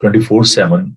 24/7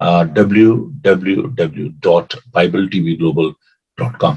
www.bibletvglobal.com।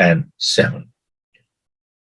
and 7।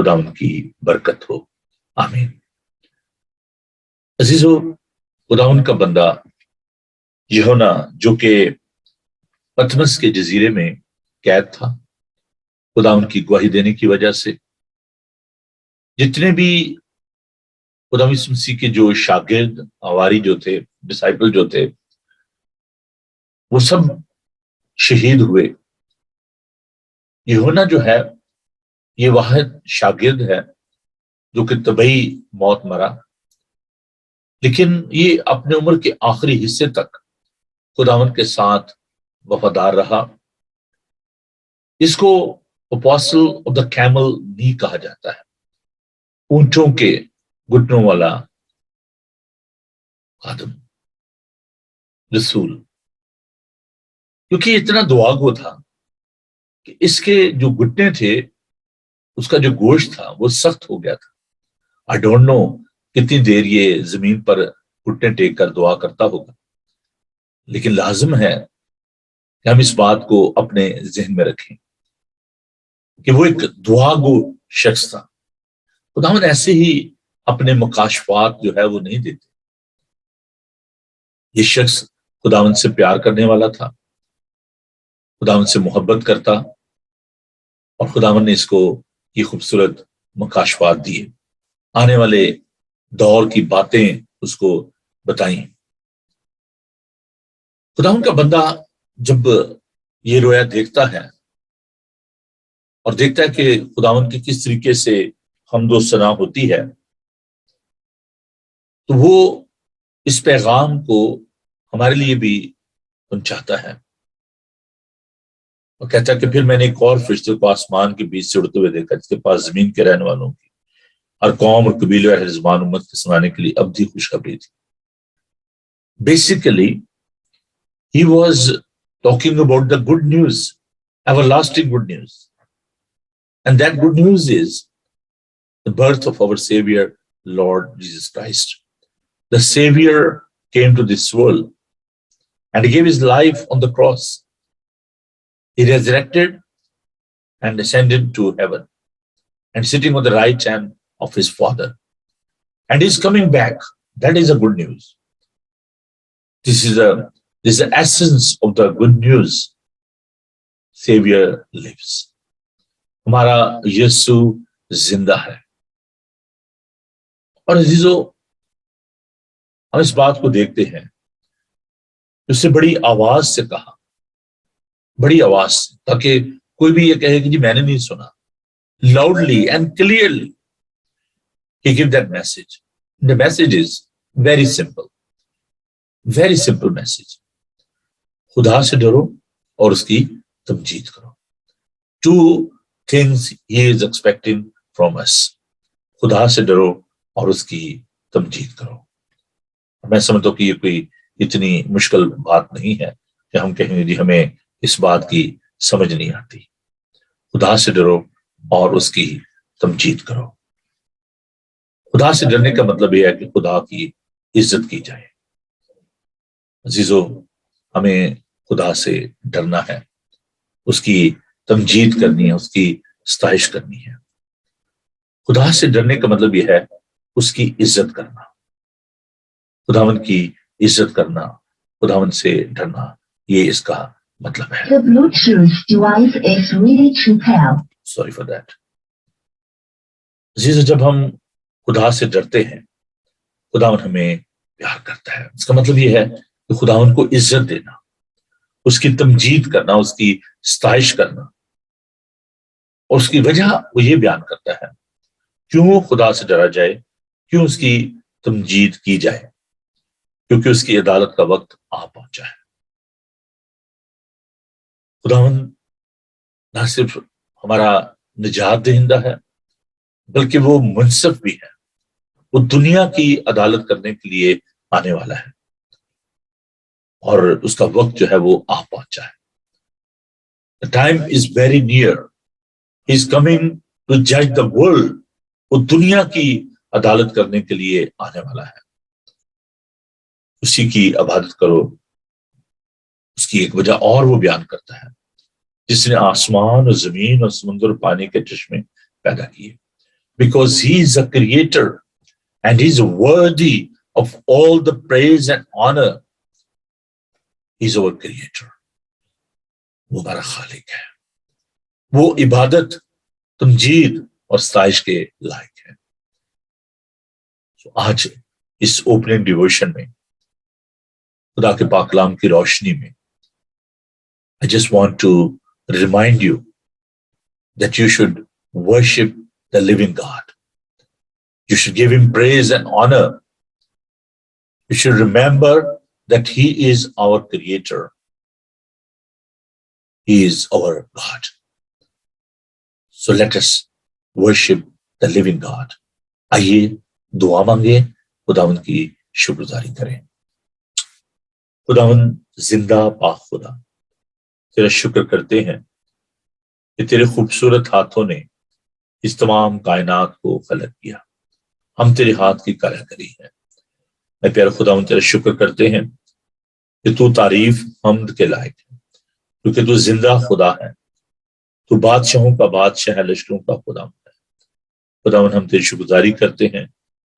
خداوند کی برکت ہو، آمین۔ عزیزو، خداوند کا بندہ یوحنا جو کہ پتمس کے جزیرے میں قید تھا، خداوند کی گواہی دینے کی وجہ سے جتنے بھی خداوند یسوع مسیح کے جو شاگرد حواری جو تھے، ڈسائپل جو تھے، وہ سب شہید ہوئے۔ یوحنا جو ہے یہ واحد شاگرد ہے جو کہ طبعی موت مرا، لیکن یہ اپنے عمر کے آخری حصے تک خداوند کے ساتھ وفادار رہا۔ اس کو اپوسٹل آف دا کیمل نہیں کہا جاتا ہے، اونٹوں کے گھٹنوں والا خادم، رسول، کیونکہ اتنا دعا گو تھا کہ اس کے جو گھٹنے تھے، اس کا جو گوشت تھا وہ سخت ہو گیا تھا۔ آئی ڈونٹ نو کتنی دیر یہ زمین پر گھٹنے ٹیک کر دعا کرتا ہوگا، لیکن لازم ہے کہ ہم اس بات کو اپنے ذہن میں رکھیں کہ وہ ایک دعا گو شخص تھا۔ خداوند ایسے ہی اپنے مکاشفات جو ہے وہ نہیں دیتے۔ یہ شخص خداوند سے پیار کرنے والا تھا، خداوند سے محبت کرتا، اور خداوند نے اس کو یہ خوبصورت مکاشفات دیے، آنے والے دور کی باتیں اس کو بتائیں۔ خداوند کا بندہ جب یہ رویا دیکھتا ہے اور دیکھتا ہے کہ خداوند کی کس طریقے سے حمد و ثنا ہوتی ہے، تو وہ اس پیغام کو ہمارے لیے بھی پہنچاتا ہے اور کہتا ہے کہ پھر میں نے ایک اور فرشتے کو آسمان کے بیچ سے اڑتے ہوئے دیکھا، جس کے پاس زمین کے رہنے والوں کی، ہر قوم اور قبیلے اور ہر زبان امت کے سنانے کے لیے ابدی خوشخبری تھی۔ Basically he was talking about the good news, everlasting good news. And that good news is the birth of our Savior, Lord Jesus Christ. The Savior came to this world and he gave his life on the cross. He resurrected and ascended to heaven and sitting on the right hand of his Father. And he's coming back. That is the good news. This is the essence of the good news. Savior lives. ہمارا یسوع زندہ ہے۔ اور عزیزو، ہم اس بات کو دیکھتے ہیں، اس سے بڑی آواز سے کہا، بڑی آواز سے، تاکہ کوئی بھی یہ کہے کہ جی میں نے نہیں سنا۔ Loudly and clearly he gave that message. The message is very simple. Very simple message. خدا سے ڈرو اور اس کی تمجید کرو۔ Two things he is expecting from us. خدا سے ڈرو اور اس کی تمجید کرو۔ میں سمجھتا ہوں کہ یہ کوئی اتنی مشکل بات نہیں ہے کہ ہم کہیں گے جی ہمیں اس بات کی سمجھ نہیں آتی۔ خدا سے ڈرو اور اس کی تمجید کرو۔ خدا سے ڈرنے کا مطلب یہ ہے کہ خدا کی عزت کی جائے۔ عزیزو، ہمیں خدا سے ڈرنا ہے، اس کی تمجید کرنی ہے، اس کی ستائش کرنی ہے۔ خدا سے ڈرنے کا مطلب یہ ہے اس کی عزت کرنا، خداوند کی عزت کرنا، خداوند سے ڈرنا، یہ اس کا مطلب ہے۔ The Bluetooth device is ready to pair. Sorry for that. عزیزو، جب ہم خدا سے ڈرتے ہیں، خداوند ہمیں پیار کرتا ہے۔ اس کا مطلب یہ ہے کہ خداوند کو عزت دینا، اس کی تمجید کرنا، اس کی ستائش کرنا، اور اس کی وجہ وہ یہ بیان کرتا ہے کیوں خدا سے ڈرا جائے، کیوں اس کی تمجید کی جائے، کیونکہ اس کی عدالت کا وقت آ پہنچا ہے۔ خداوند نہ صرف ہمارا نجات دہندہ ہے بلکہ وہ منصف بھی ہے، وہ دنیا کی عدالت کرنے کے لیے آنے والا ہے، اور اس کا وقت جو ہے وہ آ پہنچا ہے۔ The time is very near. He is coming to judge the world. وہ دنیا کی عدالت کرنے کے لیے آنے والا ہے۔ اسی کی عبادت کرو۔ اس کی ایک وجہ اور وہ بیان کرتا ہے، جس نے آسمان اور زمین اور سمندر اور پانی کے چشمے پیدا کیے۔ because he is a creator and he is worthy of all the praise and honor. He is our creator. وہ ہمارا خالق ہے, وہ عبادت, تمجید اور ستائش کے لائق ہے. آج اس اوپننگ ڈیووشن میں خدا کے پاک کلام کی روشنی میں I just want to remind you that you should worship the living God. You should give him praise and honor. You should remember that he is our creator. He is our God. So let us worship the living God. آئیے دعا مانگے, خداوند کی شکرگزاری کریں. خداوند زندہ پاک خدا, تیرا شکر کرتے ہیں کہ تیرے خوبصورت ہاتھوں نے اس تمام کائنات کو خلق کیا. ہم تیرے ہاتھ کی کاریگری ہے. میں پیارا خداوند تیرا شکر کرتے ہیں کہ تو تعریف حمد کے لائق ہے, کیونکہ تو زندہ خدا ہے, تو بادشاہوں کا بادشاہ ہے, لشکروں کا خداوند ہے. خداوند ہم تیری شکرگزاری کرتے ہیں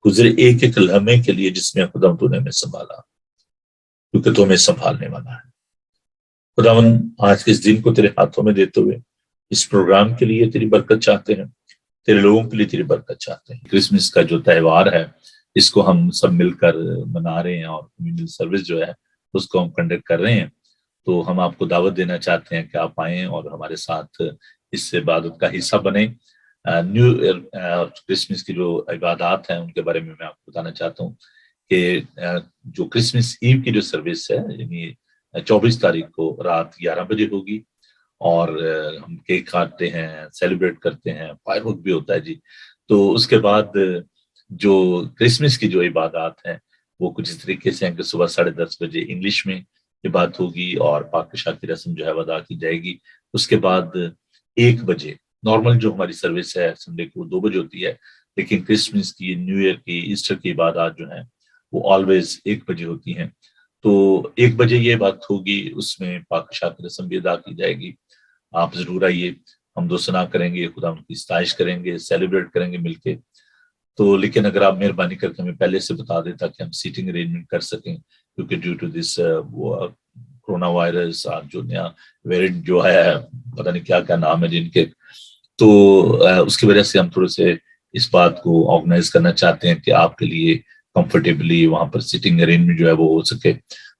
گزرے ایک ایک لمحے کے لیے جس میں خداوند تو نے ہمیں سنبھالا, کیونکہ تو ہمیں سنبھالنے والا ہے. خداوند آج کے اس دن کو تیرے ہاتھوں میں دیتے ہوئے اس پروگرام کے لیے تیری برکت چاہتے ہیں, تیرے لوگوں کے لیے تیری برکت چاہتے ہیں. کرسمس کا جو تہوار ہے اس کو ہم سب مل کر منا رہے ہیں, اور کمیونل سروس جو ہے اس کو ہم کنڈکٹ کر رہے ہیں. تو ہم آپ کو دعوت دینا چاہتے ہیں کہ آپ آئیں اور ہمارے ساتھ اس عبادت کا حصہ بنیں. نیو ایئر اور کرسمس کی جو عبادات ہیں ان کے بارے میں آپ کو بتانا چاہتا ہوں کہ جو کرسمس ایو کی جو سروس ہے یعنی 24 تاریخ کو رات 11 بجے ہوگی, اور ہم کیک کاٹتے ہیں, سیلیبریٹ کرتے ہیں, فائر ورک بھی ہوتا ہے جی. تو اس کے بعد جو کرسمس کی جو عبادات ہیں وہ کچھ اس طریقے سے ہیں کہ صبح 10:30 بجے انگلش میں یہ بات ہوگی اور پاک شاہ کی رسم جو ہے ادا کی جائے گی. اس کے بعد 1 بجے نارمل جو ہماری سروس ہے سنڈے کو 2 بجے ہوتی ہے, لیکن کرسمس کی, نیو ایئر کی, ایسٹر کی عبادات جو ہیں وہ آلویز 1 بجے ہوتی ہیں. تو 1 بجے یہ بات ہوگی, اس میں پاک شاہ کی رسم بھی ادا کی جائے گی. آپ ضرور آئیے, ہم دو ثنا کریں گے, خدا ان کی ستائش کریں گے, سیلیبریٹ کریں گے مل کے. تو لیکن اگر آپ مہربانی کر کے ہمیں پہلے سے بتا دیں تاکہ ہم سیٹنگ ارینجمنٹ کر سکیں, کیونکہ due to this corona virus جو نیا ویرینٹ جو ہے پتہ نہیں کیا کیا نام ہے جن کے, تو اس کی وجہ سے ہم تھوڑے سے اس بات کو آرگنائز کرنا چاہتے ہیں کہ آپ کے لیے کمفرٹیبلی وہاں پر سیٹنگ ارینجمنٹ جو ہے وہ ہو سکے.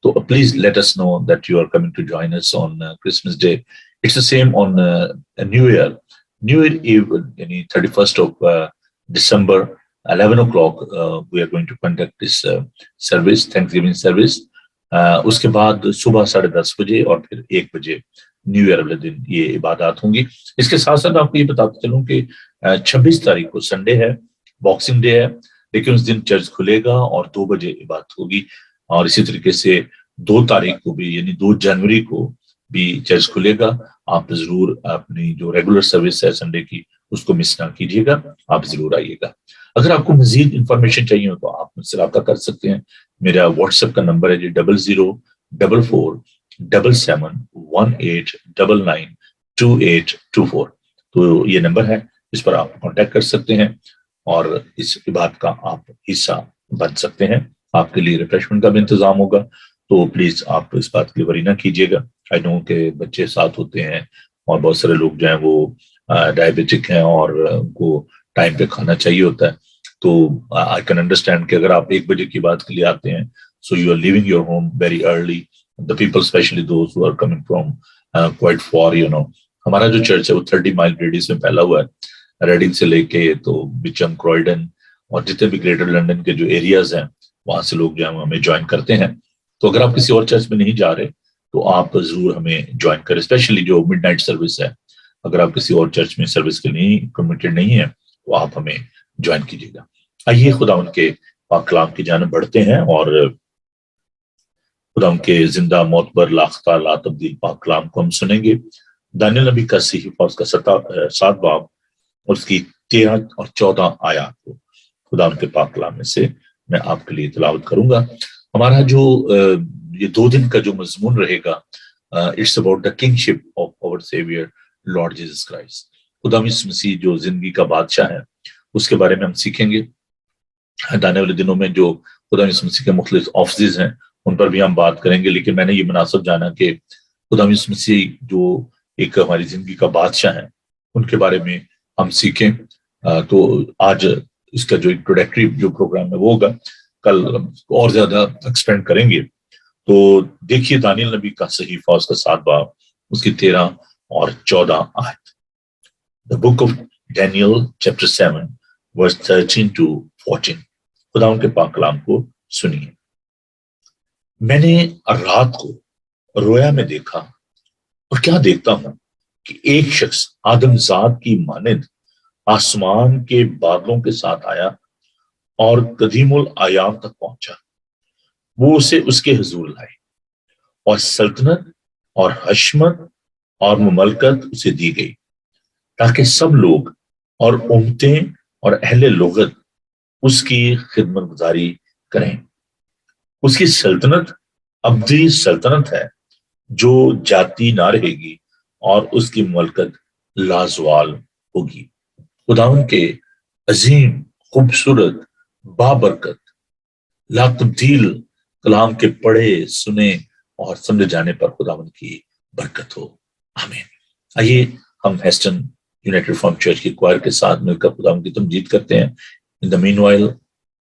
تو please let us know that you are coming to join us on Christmas day. It's the same on New Year. New Year Eve, یعنی 31st of December, 11 o'clock, we are going to conduct this service, Thanksgiving service. اس کے بعد صبح 10:30 بجے اور پھر 1 بجے new year والے دن یہ عبادات ہوں گی. اس کے ساتھ ساتھ آپ کو یہ بتاتا چلوں کہ 26 تاریخ کو سنڈے ہے, باکسنگ ڈے ہے, لیکن اس دن چرچ کھلے گا اور 2 بجے عبادت ہوگی. اور اسی طریقے سے 2 تاریخ کو بھی یعنی 2 جنوری کو بھی چرچ کھلے گا. آپ ضرور اپنی جو ریگولر سروس ہے سنڈے کی اس کو مس نہ کیجیے گا, آپ ضرور آئیے گا. اگر آپ کو مزید انفارمیشن چاہیے ہو تو آپ مجھ سے رابطہ کر سکتے ہیں. میرا واٹس ایپ کا نمبر ہے جی 00447718992824. تو یہ نمبر ہے اس پر آپ کانٹیکٹ کر سکتے ہیں اور اس بات کا آپ حصہ بن سکتے ہیں. آپ کے لیے ریفریشمنٹ کا بھی انتظام ہوگا, تو پلیز آپ اس بات کی وری نہ کیجیے گا. آئی نو کہ بچے ساتھ ہوتے ہیں اور بہت سارے لوگ جو ہیں وہ ڈائبیٹک ہیں اور ان کو ٹائم پہ کھانا چاہیے ہوتا ہے. تو آئی کین انڈرسٹینڈ کہ اگر آپ 1 بجے کی بات کے لیے آتے ہیں, so you are leaving your home very early. The people especially those who are coming from quite far, you know. ہمارا جو چرچ ہے وہ 30 مائل ریڈیس میں پھیلا ہوا ہے, ریڈنگ سے لے کے تو بچم, کرائڈن اور جتنے بھی گریٹر لنڈن کے جو ایریاز ہیں وہاں سے لوگ جو ہیں ہمیں جوائن کرتے ہیں. تو اگر آپ کسی اور چرچ میں نہیں جا رہے تو آپ ضرور ہمیں جوائن کریں, اسپیشلی جو مڈ نائٹ سروس ہے. اگر آپ کسی اور چرچ میں سروس کے لیے کمیٹڈ نہیں ہیں تو آپ ہمیں جوائن کیجیے گا. آئیے خدا ان کے پاک کلام کی جانب بڑھتے ہیں اور خدا ان کے زندہ معتبر لاختہ لا تبدیل پاک کلام کو ہم سنیں گے. دانیل نبی کا صحیفہ فوز کا 7 باب اور اس کی 13 اور 14 آیات کو خدا ان کے پاک کلام میں سے میں آپ کے لیے تلاوت کروں گا. ہمارا جو یہ 2 دن کا جو مضمون رہے گا, it's about the kingship of our saviour lord Jesus Christ. خدا یسوع مسیح جو زندگی کا بادشاہ ہے اس کے بارے میں ہم سیکھیں گے. آنے والے دنوں میں جو خدا یسوع مسیح کے مختلف آفسز ہیں ان پر بھی ہم بات کریں گے، لیکن میں نے یہ مناسب جانا کہ خدا یسوع مسیح جو ایک ہماری زندگی کا بادشاہ ہیں ان کے بارے میں ہم سیکھیں. تو آج اس کا جو انٹروڈکٹری جو پروگرام ہے وہ ہوگا، کل اور زیادہ ایکسپینڈ کریں گے. تو دیکھیے دانیل نبی کا صحیفہ اس کا 7 باب اس کی 13 اور 14 آیت. The book of Daniel chapter 7 verse 13 to 14. خدا ان کے پاک کلام کو سنیے. میں نے رات کو رویا میں دیکھا اور کیا دیکھتا ہوں کہ ایک شخص آدم ذات کی مانند آسمان کے بادلوں کے ساتھ آیا اور قدیم الایام تک پہنچا. وہ اسے اس کے حضور لائے اور سلطنت اور حشمت اور مملکت اسے دی گئی تاکہ سب لوگ اور امتیں اور اہل لغت اس کی خدمت گزاری کریں. اس کی سلطنت ابدی سلطنت ہے جو جاتی نہ رہے گی اور اس کی مملکت لازوال ہوگی. خداوند کے عظیم خوبصورت بابرکت لا تبدیل کلام کے پڑھے سنے اور سمجھے جانے پر خداوند کی برکت ہو. آمین. آئیے ہم ہیسٹن یونائٹڈ فرام چرچ کی کوائر کے ساتھ مل کر خداوند کی تمجید کرتے ہیں. In the meanwhile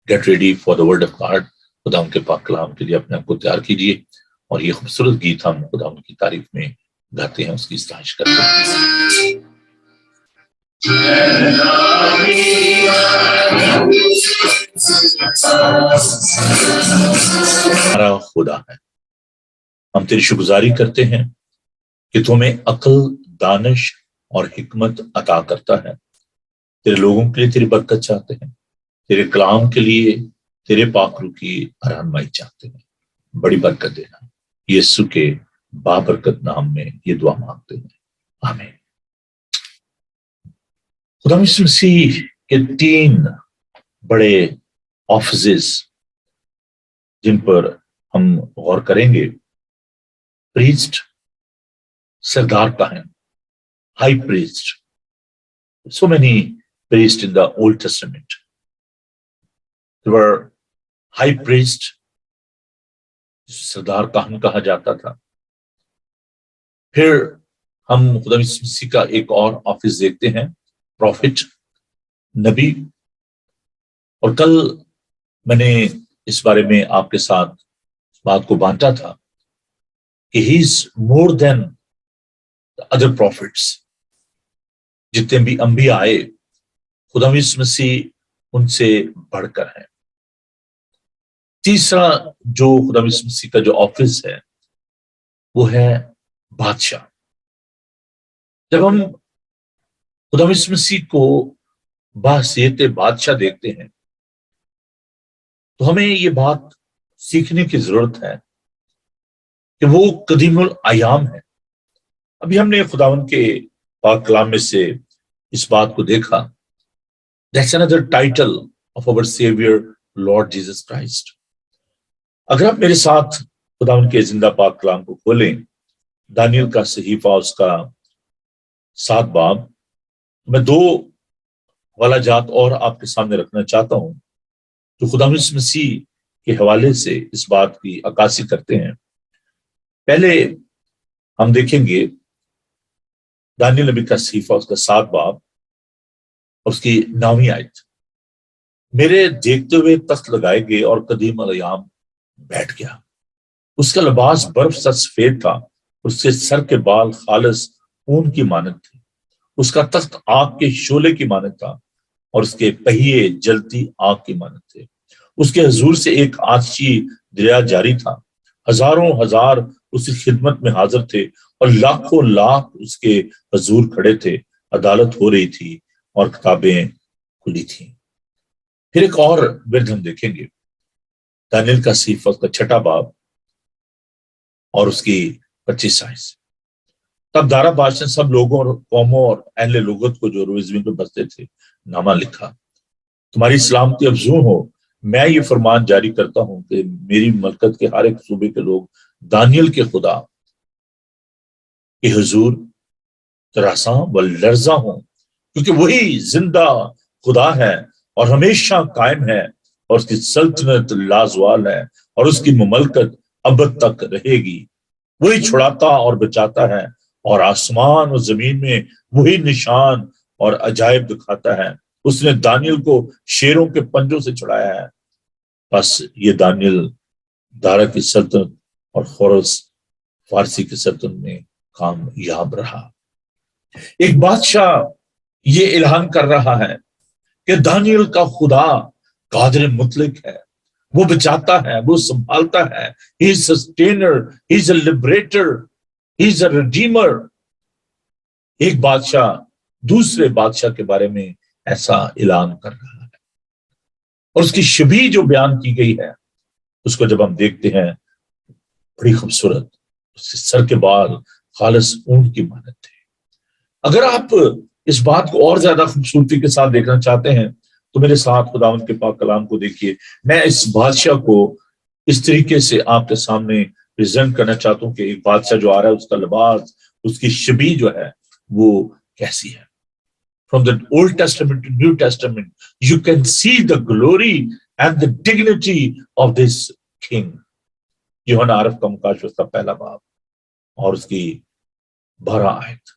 get ready for the word of God. خداوند کے پاک کلام کے لیے اپنے آپ کو تیار کیجیے اور یہ خوبصورت گیت ہم خداوند کی تعریف میں گاتے ہیں، اس کی ستائش کرتے ہیں. ہمارا خدا ہے، ہم تیری شکرگزاری کرتے ہیں کہ تو ہمیں عقل، دانش اور حکمت عطا کرتا ہے. تیرے لوگوں کے لیے تیری برکت چاہتے ہیں، تیرے کلام کے لیے تیرے پاک روح کی رہنمائی چاہتے ہیں. بڑی برکت دینا، یسوع کے بابرکت نام میں یہ دعا مانگتے ہیں. آمین. خدا یسوع مسیح کے 3 بڑے آفسز جن پر ہم غور کریں گے: پریسٹ، سردار کاہن، high priest. So many priests in the Old Testament. There were high priest, سردار کاہن کہا جاتا تھا. پھر ہم خدا یسوع مسیح کا ایک اور آفس دیکھتے ہیں، پروفٹ، نبی. اور کل میں نے اس بارے میں آپ کے ساتھ بات کو بانٹا تھا کہ ہی از مور دین ادر پروفٹس. جتنے بھی انبیاء آئے، خدا یسوع مسیح ان سے بڑھ کر ہے. تیسرا جو خدا یسوع مسیح کا جو آفس ہے وہ ہے بادشاہ. جب ہم خدا یسوع مسیح کو بحیثیت بادشاہ دیکھتے ہیں تو ہمیں یہ بات سیکھنے کی ضرورت ہے کہ وہ قدیم الایام ہے. ابھی ہم نے خداوند کے پاک کلام میں سے اس بات کو دیکھا. That's another title of our Savior Lord Jesus Christ. اگر آپ میرے ساتھ خداوند کے زندہ پاک کلام کو کھولیں، دانیل کا صحیفہ اس کا 7 باب، میں 2 حوالہ جات اور آپ کے سامنے رکھنا چاہتا ہوں جو خدا یسوع مسیح کے حوالے سے اس بات کی عکاسی کرتے ہیں. پہلے ہم دیکھیں گے دانیل نبی کا صحیفہ اس کا 7 باب اور اس کی 9ویں آیت. میرے دیکھتے ہوئے تخت لگائے گئے اور قدیم الایام بیٹھ گیا. اس کا لباس برف سا سفید تھا، اس کے سر کے بال خالص اون کی مانند تھے. اس کا تخت آگ کے شعلے کی مانند تھا اور اس کے پہیے جلتی آگ کی مانند تھے. اس کے حضور سے ایک آتشی دریا جاری تھا. ہزاروں ہزار اس کی خدمت میں حاضر تھے اور لاکھوں لاکھ اس کے حضور کھڑے تھے. عدالت ہو رہی تھی اور کتابیں کھلی تھیں. پھر ایک اور ورد ہم دیکھیں گے، دانیل کا صحیفہ کا 6 باب اور اس کی 25 آیت. تب دارا بادشاہ نے سب لوگوں اور قوموں اور اہل لغت کو جو روئے زمین پہ بستے تھے نامہ لکھا. تمہاری سلامتی افزون ہو. میں یہ فرمان جاری کرتا ہوں کہ میری مملکت کے ہر ایک صوبے کے لوگ دانیل کے خدا کے حضور تراساں و لرزاں ہوں، کیونکہ وہی زندہ خدا ہے اور ہمیشہ قائم ہے اور اس کی سلطنت لازوال ہے اور اس کی مملکت ابد تک رہے گی. وہی چھڑاتا اور بچاتا ہے اور آسمان اور زمین میں وہی نشان اور عجائب دکھاتا ہے. اس نے دانیل کو شیروں کے پنجوں سے چھڑایا ہے. بس یہ دانیل دارا کی سلطنت اور خورس فارسی کی سلطنت میں کامیاب رہا. ایک بادشاہ یہ اعلان کر رہا ہے کہ دانیل کا خدا قادر مطلق ہے، وہ بچاتا ہے، وہ سنبھالتا ہے. He is sustainer, he is a liberator, he is a redeemer. ایک بادشاہ دوسرے بادشاہ کے بارے میں ایسا اعلان کر رہا ہے اور اس کی شبیہ جو بیان کی گئی ہے اس کو جب ہم دیکھتے ہیں بڑی خوبصورت. اس کے سر کے بال خالص اونٹ کی مانند تھے. اگر آپ اس بات کو اور زیادہ خوبصورتی کے ساتھ دیکھنا چاہتے ہیں تو میرے ساتھ خداوند کے پاک کلام کو دیکھیے. میں اس بادشاہ کو اس طریقے سے آپ کے سامنے پریزنٹ کرنا چاہتا ہوں کہ ایک بادشاہ جو آ رہا ہے اس کا لباس، اس کی شبیہ جو ہے وہ کیسی ہے. From the Old Testament to New Testament, you can see the glory and the dignity of this king. یوحنا عرف کا مکاشفہ اس کا پہلا باب اور اس کی 12 آیت.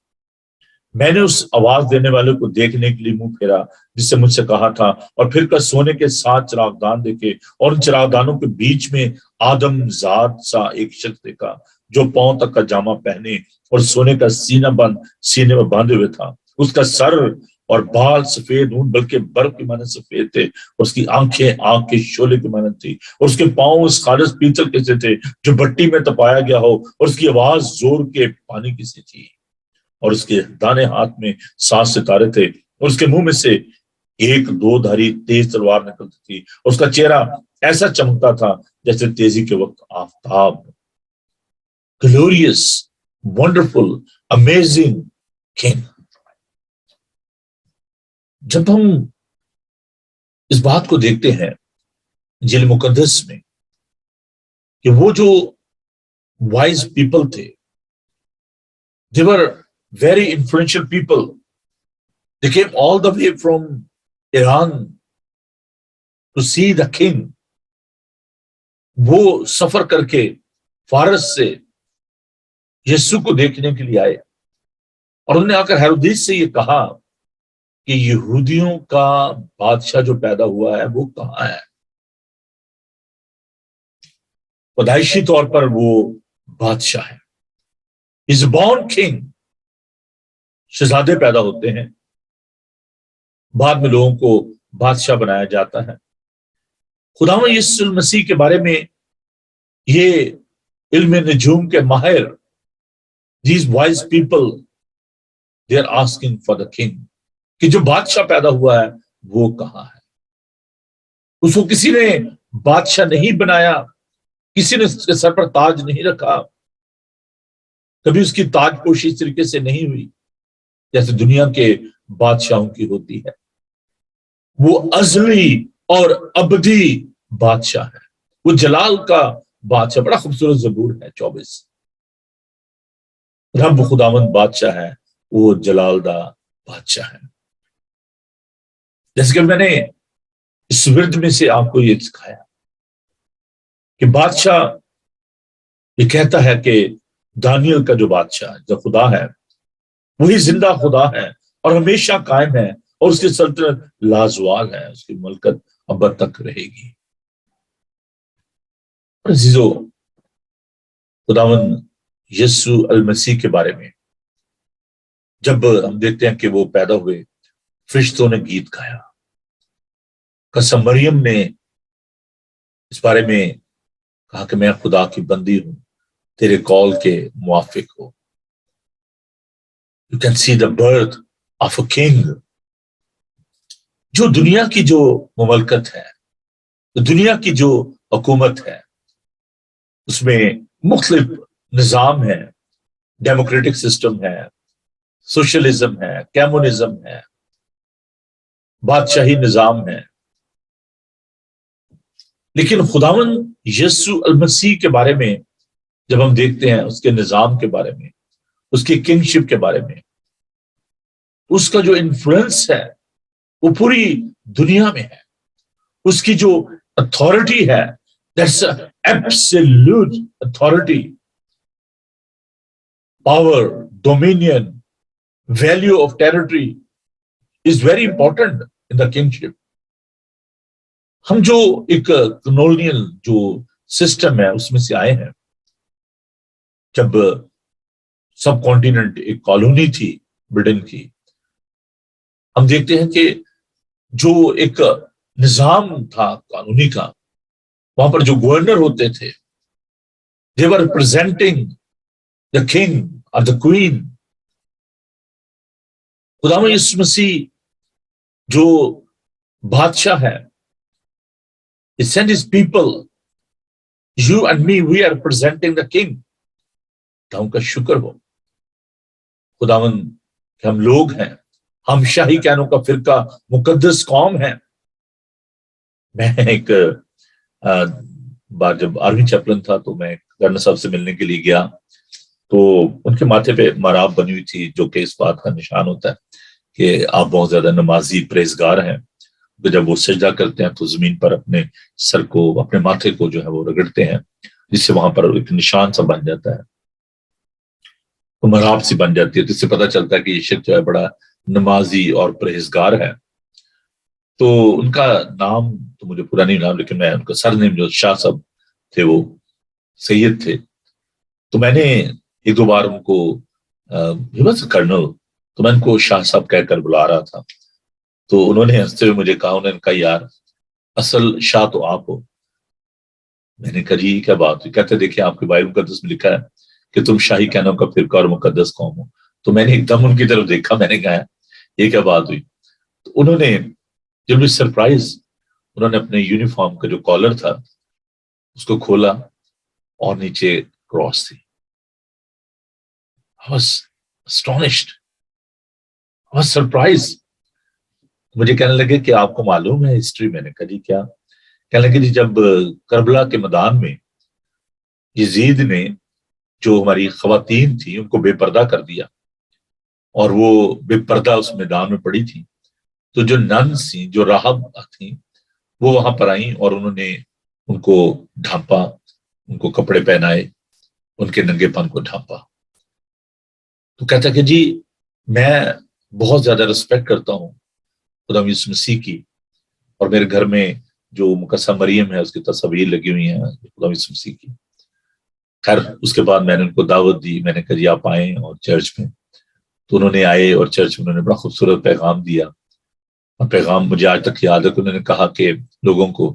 میں نے اس آواز دینے والے کو دیکھنے کے لیے منہ پھیرا جس سے مجھ سے کہا تھا، اور پھر کر سونے کے 7 چراغدان دیکھے اور ان چراغدانوں کے بیچ میں آدم ذات سا ایک شخص دیکھا جو پاؤں تک کا جامہ پہنے اور سونے کا سینے میں باندھے ہوئے تھا. اس کا سر اور بال سفید اون بلکہ برف کی مانند سفید تھے. اس کی آنکھیں آگ کے شعلے کی مانند تھی اور اس کے پاؤں اس خالص پیتل کے سے تھے جو بھٹی میں تپایا گیا ہو، اور اس کی آواز زور کے پانی کی سی تھی اور اس کے دانے ہاتھ میں 7 ستارے تھے اور اس کے منہ میں سے ایک 2 دھاری تیز تلوار نکلتی تھی اور اس کا چہرہ ایسا چمکتا تھا جیسے تیزی کے وقت آفتاب. Glorious, wonderful, amazing king. جب ہم اس بات کو دیکھتے ہیں انجیل مقدس میں کہ وہ جو وائز پیپل تھے، they were very influential people. They came all the way from Iran to see the king. وہ سفر کر کے فارس سے یسوع کو دیکھنے کے لیے آئے اور انہوں نے آ کر ہیرودیس سے یہ کہا کہ یہودیوں کا بادشاہ جو پیدا ہوا ہے وہ کہاں ہے. پیدائشی طور پر وہ بادشاہ ہے. He's a born king. شہزادے پیدا ہوتے ہیں، بعد میں لوگوں کو بادشاہ بنایا جاتا ہے. خداوند یسوع المسیح کے بارے میں یہ علم نجوم کے ماہر، these wise people, they are asking for the king. کہ جو بادشاہ پیدا ہوا ہے وہ کہاں ہے. اس کو کسی نے بادشاہ نہیں بنایا، کسی نے اس کے سر پر تاج نہیں رکھا، کبھی اس کی تاج پوشی اس طریقے سے نہیں ہوئی جیسے دنیا کے بادشاہوں کی ہوتی ہے. وہ ازلی اور ابدی بادشاہ ہے، وہ جلال کا بادشاہ. بڑا خوبصورت زبور ہے 24. رب خداوند بادشاہ ہے، وہ جلال دا بادشاہ ہے. جیسے کہ میں نے اس ورد میں سے آپ کو یہ سکھایا کہ بادشاہ یہ کہتا ہے کہ دانیل کا جو بادشاہ جو خدا ہے وہی زندہ خدا ہے اور ہمیشہ قائم ہے اور اس کی سلطنت لازوال ہے، اس کی ملکت ابد تک رہے گی. عزیزو، خداوند یسوع المسیح کے بارے میں جب ہم دیکھتے ہیں کہ وہ پیدا ہوئے، فرشتوں نے گیت گایا. قسم مریم نے اس بارے میں کہا کہ میں خدا کی بندی ہوں، تیرے قول کے موافق ہو. You can see the birth of a king. جو دنیا کی جو مملکت ہے، دنیا کی جو حکومت ہے، اس میں مختلف نظام ہے. ڈیموکریٹک سسٹم ہے، سوشلزم ہے، کمیونزم ہے، بادشاہی نظام ہے. لیکن خداوند یسوع المسیح کے بارے میں جب ہم دیکھتے ہیں، اس کے نظام کے بارے میں، اس کی کنگشپ کے بارے میں، اس کا جو انفلوئنس ہے وہ پوری دنیا میں ہے. اس کی جو اتھارٹی ہے, that's absolute authority, power, dominion, value of territory is very important in the kingship. ہم جو ایک کولونیل جو سسٹم ہے اس میں سے آئے ہیں. جب سب کانٹیننٹ ایک کالونی تھی برٹن کی, ہم دیکھتے ہیں کہ جو ایک نظام تھا قانونی کا, وہاں پر جو گورنر ہوتے تھے, they were representing the king or the queen. خداوند یسوع مسیح جو بادشاہ ہے, he sent his people, you and me, we are representing the king. خدا کا شکر ہو خداوند کہ ہم لوگ ہیں, ہم شاہی کہنوں کا فرقہ, مقدس قوم ہے. میں ایک بار جب آرمی چیپلن تھا تو میں گورنر صاحب سے ملنے کے لیے گیا, تو ان کے ماتھے پہ مراب بنی ہوئی تھی جو کہ اس بات کا نشان ہوتا ہے کہ آپ بہت زیادہ نمازی پرہیزگار ہیں. تو جب وہ سجدہ کرتے ہیں تو زمین پر اپنے سر کو, اپنے ماتھے کو جو ہے وہ رگڑتے ہیں, جس سے وہاں پر ایک نشان سا بن جاتا ہے, تو مراب سی بن جاتی ہے. تو اس سے پتہ چلتا ہے کہ یہ شخص جو ہے بڑا نمازی اور پرہیزگار ہے. تو ان کا نام تو مجھے پورا نہیں نام, لیکن میں ان کا سر نیم جو شاہ صاحب تھے وہ سید تھے. تو میں نے ایک دو بار ان کو کرنل, تو میں ان کو شاہ صاحب کہہ کر بلا رہا تھا. تو انہوں نے ہنستے ہوئے مجھے کہا, انہوں نے کہا یار اصل شاہ تو آپ ہو. میں نے کہا جی کیا بات ہوئی؟ کہتے دیکھیں آپ کے بائبل مقدس میں لکھا ہے کہ تم شاہی کہنوں کا فرقہ اور مقدس قوم ہو. تو میں نے ایک دم ان کی طرف دیکھا, میں نے کہا یہ کیا بات ہوئی؟ تو انہوں نے جب سرپرائز, انہوں نے اپنے یونیفارم کا جو کالر تھا اس کو کھولا اور نیچے کراس تھی. I was astonished, I was surprised. مجھے کہنے لگے کہ آپ کو معلوم ہے ہسٹری؟ میں نے کہا جی کیا؟ کہنے لگے جی جب کربلا کے میدان میں یزید نے جو ہماری خواتین تھیں ان کو بے پردہ کر دیا اور وہ بے پردہ اس میدان میں پڑی تھی, تو جو ننس تھیں, جو راہب تھیں, وہ وہاں پر آئیں اور انہوں نے ان کو ڈھانپا, ان کو کپڑے پہنائے, ان کے ننگے پن کو ڈھانپا. تو کہتا کہ جی میں بہت زیادہ رسپیکٹ کرتا ہوں خدا یسوع مسیح کی, اور میرے گھر میں جو مقدسہ مریم ہے اس کی تصاویر لگی ہوئی ہیں خدا یسوع مسیح کی. خیر اس کے بعد میں نے ان کو دعوت دی, میں نے کہا جی آپ آئیں اور چرچ میں. تو انہوں نے آئے اور چرچ میں انہوں نے بڑا خوبصورت پیغام دیا, اور پیغام مجھے آج تک یاد ہے کہ انہوں نے کہا کہ لوگوں کو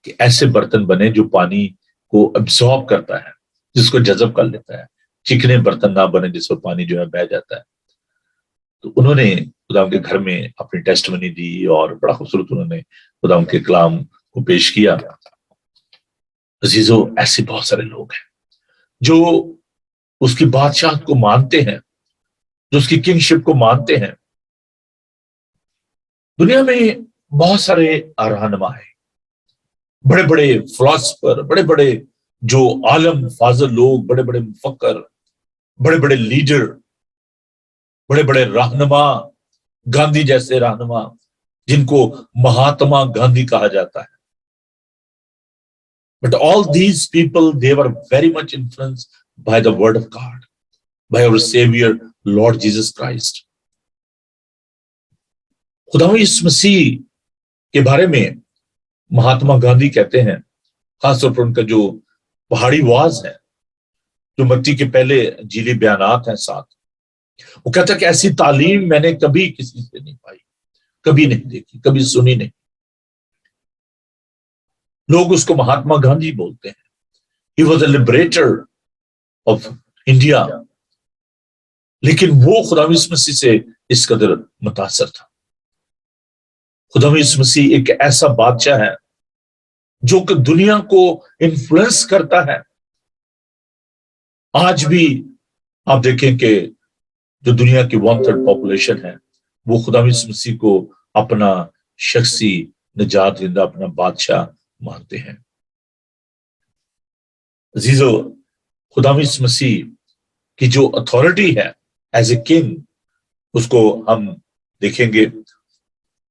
کہ ایسے برتن بنے جو پانی کو ابزارب کرتا ہے, جس کو جذب کر لیتا ہے, چکنے برتن نہ بنے جس پر پانی جو ہے بہہ جاتا ہے. تو انہوں نے خدا کے گھر میں اپنی ٹیسٹمنی دی اور بڑا خوبصورت انہوں نے خدا کے کلام کو پیش کیا. عزیزو ایسے بہت سارے لوگ ہیں جو اس کی بادشاہت کو مانتے ہیں, جو اس کی کنگشپ کو مانتے ہیں. دنیا میں بہت سارے رہنما ہیں, بڑے بڑے فلاسفر, بڑے بڑے جو عالم فاضل لوگ, بڑے بڑے مفکر, بڑے بڑے لیڈر, بڑے بڑے رہنما, گاندھی جیسے رہنما جن کو مہاتما گاندھی کہا جاتا ہے. But all these people, they were very much influenced by the word of God, by our Savior, Lord Jesus Christ. خداوند یسوع مسیح کے بارے میں مہاتما گاندھی کہتے ہیں, خاص طور پر ان کا جو پہاڑی واز ہے, جو متی کے پہلے جیلی بیانات ہیں ساتھ, وہ کہتا ہے کہ ایسی تعلیم میں نے کبھی کسی سے نہیں پائی, کبھی نہیں دیکھی, کبھی سنی نہیں. لوگ اس کو مہاتما گاندھی بولتے ہیں. He was a liberator of India. لیکن وہ خدا یسوع مسیح سے اس قدر متاثر تھا. خدا یسوع مسیح ایک ایسا بادشاہ ہے جو کہ دنیا کو انفلوئنس کرتا ہے. آج بھی آپ دیکھیں کہ جو دنیا کی 1/3 پاپولیشن ہے وہ خدا یسوع مسیح کو اپنا شخصی نجات دہندہ, اپنا بادشاہ مانتے ہیں. عزیزو خدا یسوع مسیح کی جو اتھارٹی ہے ایز اے کنگ, اس کو ہم دیکھیں گے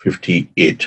58।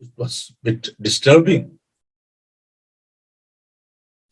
It was a bit disturbing.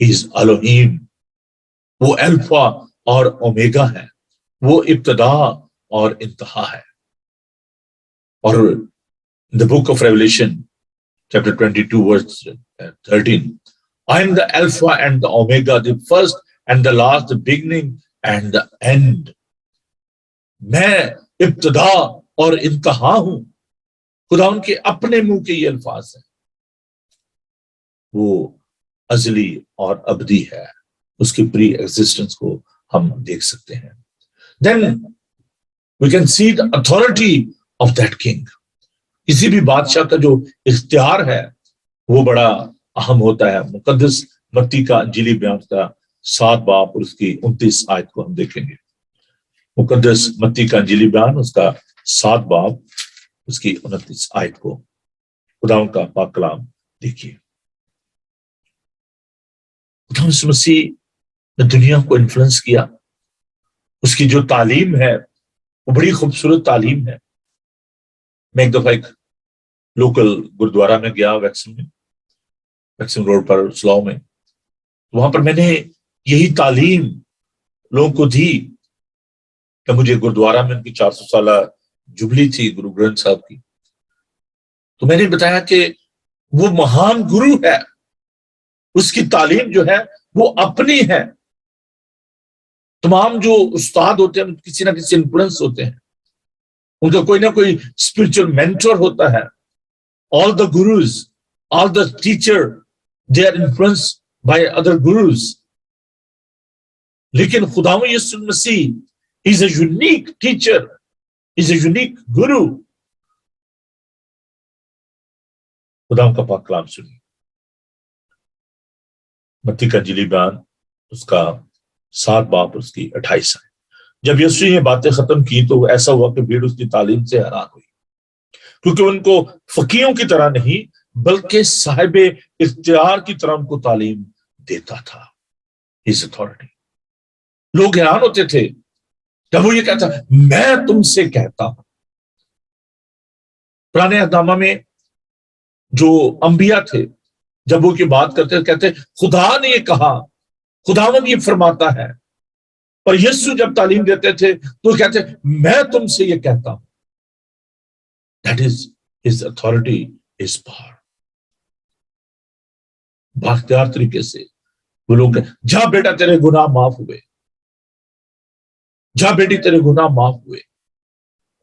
He is Elohim. وہ الفا اور اومیگا ہے، وہ ابتدا اور انتہا ہے. اور the book of Revelation chapter 22 verse 13, I am the alpha and the omega, the first and the last, the beginning and the end. میں ابتدا اور انتہا ہوں. خدا ان کے اپنے منہ کے یہ الفاظ ہیں. وہ ازلی اور ابدی ہے، اس کی پری ایگزسٹنس کو ہم دیکھ سکتے ہیں. Then we can see the authority of that king. کسی بھی بادشاہ کا جو اختیار ہے وہ بڑا اہم ہوتا ہے. مقدس متی کا انجیلی بیان کا 7 باب اور اس کی 29 آیت کو ہم دیکھیں گے. مقدس متی کا انجیلی بیان اس کا 7 باب اس کی 29 آیت کو خداوند کا پاک کلام دیکھیے. خدا یسوع مسیح نے دنیا کو انفلوئنس کیا. اس کی جو تعلیم ہے وہ بڑی خوبصورت تعلیم ہے. میں ایک دفعہ ایک لوکل گردوارہ میں گیا ویکسن روڈ پر سلاؤ میں. وہاں پر میں نے یہی تعلیم لوگوں کو دی کہ مجھے گردوارہ میں ان کی 400 سالہ جبلی تھی گرو گرنتھ صاحب کی. تو میں نے بتایا کہ وہ مہان گرو ہے، اس کی تعلیم جو ہے وہ اپنی ہے. تمام جو استاد ہوتے ہیں کسی نہ کسی انفلوئنس ہوتے ہیں، ان کا کوئی نہ کوئی اسپرچل مینٹور ہوتا ہے. All the gurus, all the teacher, they are influenced by other gurus. لیکن خداوند یسوع مسیح is a unique teacher, is a unique guru. خداوند کا پاک کلام سنیے. متی کا انجیلی بیان اس کا 7 باب اس کی 28 آیت. جب یسوع یہ باتیں ختم کی تو ایسا ہوا کہ بھیڑ اس کی تعلیم سے حیران ہوئی، کیونکہ ان کو فقیہوں کی طرح نہیں بلکہ صاحب اختیار کی طرح ان کو تعلیم دیتا تھا. His authority. لوگ حیران ہوتے تھے جب وہ یہ کہتا میں تم سے کہتا ہوں. پرانے اقدامہ میں جو انبیاء تھے جب وہ کی بات کرتے کہتے خدا نے یہ کہا، خداوند یہ فرماتا ہے. اور یسوع جب تعلیم دیتے تھے تو کہتے میں تم سے یہ کہتا ہوں. That is his authority, his power. باختیار طریقے سے وہ لوگ جا بیٹا تیرے گناہ معاف ہوئے، جا بیٹی تیرے گناہ معاف ہوئے.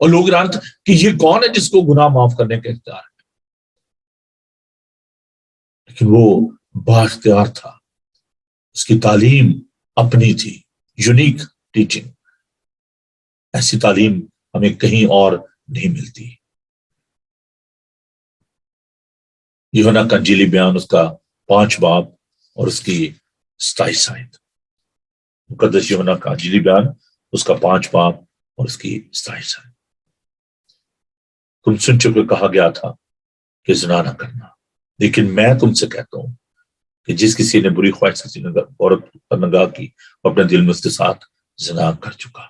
اور لوگ جانتے کہ یہ کون ہے جس کو گناہ معاف کرنے کا اختیار ہے. لیکن وہ باختیار تھا، اس کی تعلیم اپنی تھی، یونیک ٹیچنگ. ایسی تعلیم ہمیں کہیں اور نہیں ملتی. یوحنا کا انجیلی بیان اس کا 5 باب اور اس کی 27 آیت. مقدس یوحنا کا انجیلی بیان اس کا 5 باب اور اس کی 27 آیت. تم سن چکے کہا گیا تھا کہ زنا نہ کرنا، لیکن میں تم سے کہتا ہوں کہ جس کسی نے بری خواہش کسی نے عورت پر نگاہ کی اور اپنے دل میں اس کے ساتھ زنا کر چکا.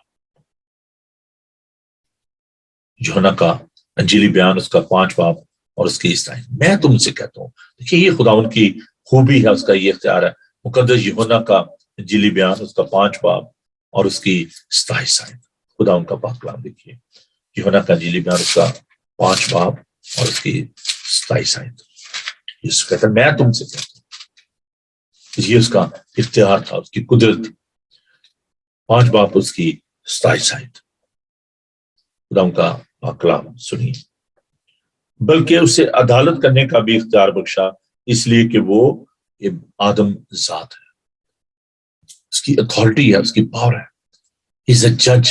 یوحنا کا انجیلی بیان اس کا 5 باب اور اس کی 27. میں تم سے کہتا ہوں. دیکھیے یہ خداوند کی خوبی ہے، اس کا یہ اختیار ہے. مقدس یوحنا کا انجیلی بیان اس کا 5 باب اور اس کی 27 آیت. خداوند کا پاک کلام دیکھیے. یوحنا کا انجیلی بیان اس کا 5 باب اور اس کی 27 آیت. یہ کہتا ہے میں تم سے کہتا ہوں. یہ اس کا اختیار تھا، اس کی قدرت. 5 باب اس کی 27 آیت. خداوند کا پاک کلام سنیے. بلکہ اسے عدالت کرنے کا بھی اختیار بخشا، اس لیے کہ وہ آدم ذات ہے. اس کی اتھارٹی ہے، اس کی پاور ہے. He's a judge.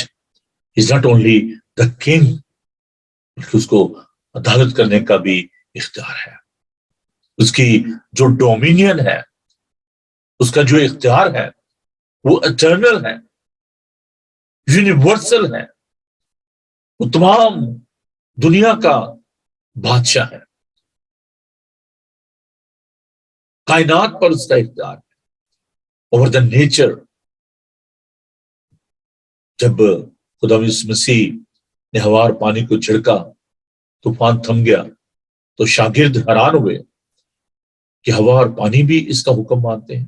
He's not only the king, بلکہ اس کو عدالت کرنے کا بھی اختیار ہے. اس کی جو ڈومینین ہے، اس کا جو اختیار ہے وہ اٹرنل ہے، یونیورسل ہے. وہ تمام دنیا کا بادشاہ ہے. کائنات پر اس کا اختیار ہے، اوور دا نیچر. جب خدا یسوع مسیح نے ہوا اور پانی کو چھڑکا، طوفان تھم گیا، تو شاگرد حیران ہوئے کہ ہوا اور پانی بھی اس کا حکم مانتے ہیں.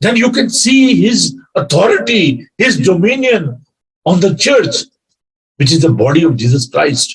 Then you can see his authority, his dominion on the church, which is the body of Jesus Christ.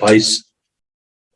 22,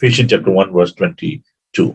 Ephesians chapter 1 verse 22।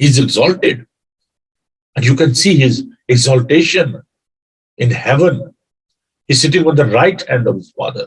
He is exalted and you can see his exaltation in heaven. He is sitting on the right hand of his father.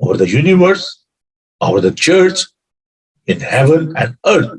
over the universe, over the church, in heaven and earth.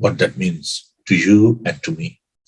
What that means to you and to me,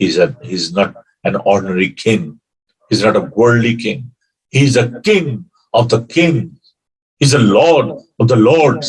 He is not an ordinary king. He is not a worldly king. He is a king of the kings. He is a lord of the lords.